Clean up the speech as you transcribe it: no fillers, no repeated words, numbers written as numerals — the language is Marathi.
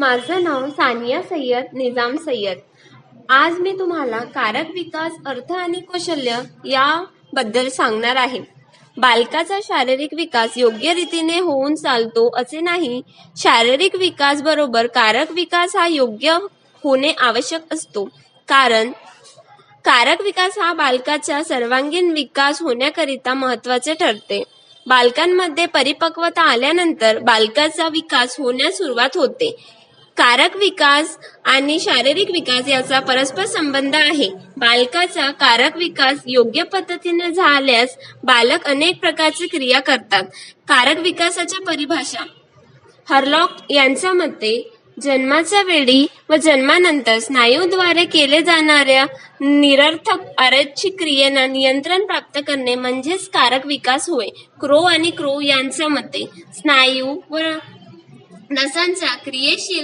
माझं नाव सानिया सय्यद निजाम सय्यद. आज मी तुम्हाला कारक विकास, अर्थ आणि कौशल्य याबद्दल सांगणार आहे. बालकाचा शारीरिक विकास योग्य रीतीने होऊन चालतो असे नाही. शारीरिक विकास बरोबर कारक विकास हा योग्य होणे आवश्यक असतो. कारण कारक विकास हा बालकाचा सर्वांगीण विकास होण्याकरिता महत्त्वाचे ठरते. बालकांमध्ये परिपक्वता आल्यानंतर बालकाचा विकास होण्यास सुरुवात होते. कारक विकास आणि शारीरिक विकास याचा परस्पर संबंध आहे. बालकाचा कारक विकास योग्य पद्धतीने झाल्यास बालक अनेक प्रकारची क्रिया करतात. कारक विकासाच्या परिभाषा. हरलॉक यांच्या मते जन्माच्या वेळी व जन्मानंतर स्नायूद्वारे केले जाणाऱ्या निरर्थक अरैच्छिक क्रियेना नियंत्रण प्राप्त करणे म्हणजेच कारक विकास होय. क्रो आणि क्रो यांच्या मते स्नायू व नसांच्या क्रियेशील